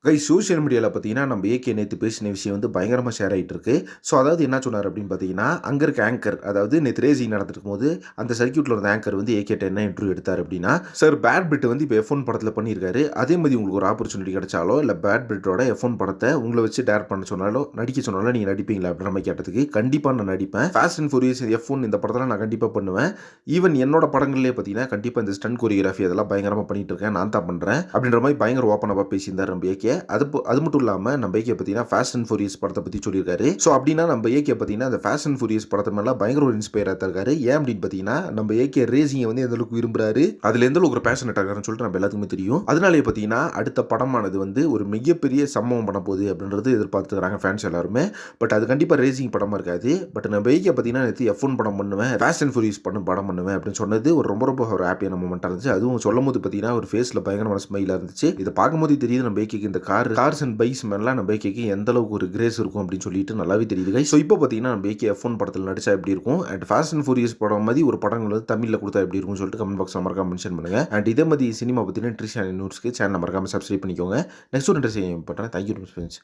Guys social மீடியால பார்த்தீங்கன்னா, நம்ம ஏகே நேத்து பேசின விஷயம் வந்து பயங்கரமா ஷேர் ஆயிட்டு இருக்கு. ஸோ, அதாவது என்ன சொன்னாரு அப்படின்னு பார்த்தீங்கன்னா, அங்க இருக்க ஆங்கர் அதாவது நேத்து ரேசிங் நடந்துருக்கும்போது, அந்த சர்க்யூட்ல இருந்த ஆங்கர் வந்து ஏகேட்ட என்ன இன்டர்வியூ எடுத்தாரு அப்படின்னா, "சார் பேட் பிட் வந்து இப்போ F1 படத்துல பண்ணியிருக்காரு. அதே மாரி உங்களுக்கு ஒரு ஆப்பர்ச்சுனிட்டி கிடைச்சாலோ, இல்ல பேட் பிட்டோட F1 படத்த உங்கள வச்சு டைரக்ட் பண்ண சொன்னாலோ, நடிக்க சொன்னாலோ நீங்க நடிப்பீங்களா?" அப்படின்ற மாரி கேட்டதுக்கு, "கண்டிப்பா நான் நடிப்பேன். ஃபாஸ்ட் அண்ட் ஃபியூரியஸ் F1 இந்த படத்தெல்லாம் நான் கண்டிப்பா பண்ணுவேன். ஈவன் என்னோட படங்கள்லயே பார்த்தீங்கன்னா, கண்டிப்பா இந்த ஸ்டண்ட் கோரியோகிராஃபி அதெல்லாம் பயங்கரமா பண்ணிட்டு இருக்கேன். நான் தான் பண்றேன்." அப்படின்ற மாரி பயங்கர ஓப்பன் அப் பேசியிருந்தாரு நம்ம ஏகே. அது மட்டும் இல்லாம நம்ம ஏகே பார்த்தீங்கன்னா, ஃபாஸ்ட் அண்ட் ஃபியூரியஸ் படத்த பத்தி சொல்லியிருக்காரு. ஸோ அப்படின்னா நம்ம ஏகே பார்த்தீங்கன்னா, அந்த ஃபாஸ்ட் அண்ட் ஃபியூரியஸ் படத்து மேல பயங்கர ஒரு இன்ஸ்பயரா தான் இருக்காரு. ஏன் அப்படின்னு பார்த்தீங்கன்னா, நம்ம ஏகே ரேசிங்க வந்து எந்த அளவுக்கு விரும்புறாரு, அதுல எந்த அளவுக்கு ஒரு பேஷனேட்டா இருக்காருன்னு சொல்லிட்டு நம்ம எல்லாத்துக்குமே தெரியும். அதனாலேயே பார்த்தீங்கன்னா, அடுத்த படமானது வந்து ஒரு மிகப்பெரிய சம்பவம் பண்ண போகுது அப்படின்றது எதிர்பார்த்துக்கிறாங்க ஃபேன்ஸ் எல்லாருமே. பட் அது கண்டிப்பா ரேசிங் படமா இருக்காது. பட் நம்ம ஏகே பார்த்தீங்கன்னா, நேத்து F1 படம் பண்ணுவேன், ஃபாஸ்ட் அண்ட் ஃபியூரியஸ் படம் பண்ணுவேன் அப்படின்னு சொன்னது ஒரு ரொம்ப ஒரு ஹாப்பியான மொமெண்ட்டா இருந்துச்சு. அதுவும் சொல்லும்போது பார்த்தீங்கன்னா, ஒரு ஃபேஸ்ல பயங்கரமான ஸ்மைலா இருந்துச்சு. இத பார்க்கும்போதே தெரியுது நம்ம ஏகேக்கு இந்த கார்ஸ் அண்ட் பைக்ஸ் மேலாம் நம்ம ஏகேக்கு எந்த அளவுக்கு ஒரு கிரேஸ் இருக்கும் அப்படின்னு சொல்லிட்டு நல்லாவே தெரியுது கைஸ். ஸோ இப்போ பார்த்தீங்கன்னா, நம்ம ஏகே F1 படத்தில் நடிச்சா எப்படி இருக்கும் அண்ட் ஃபாஸ்ட் அண்ட் ஃபியூரியஸ் படம் மாதிரி ஒரு படங்கள் வந்து தமிழ்ல கொடுத்தா எப்படி இருக்கும்னு சொல்லிட்டு கமெண்ட் பாக்ஸ்ல மறக்காம மென்ஷன் பண்ணுங்க. அண்ட் இதே மாதிரி சினிமா பத்தின ட்ரிஷ் நியூஸ்க்கு சேனல் மறக்காம சப்ஸ்கிரைப் பண்ணிக்கோங்க. நெக்ஸ்ட் ஒரு இன்ட்ரெஸ்டிங் பண்றேன். Thank you friends.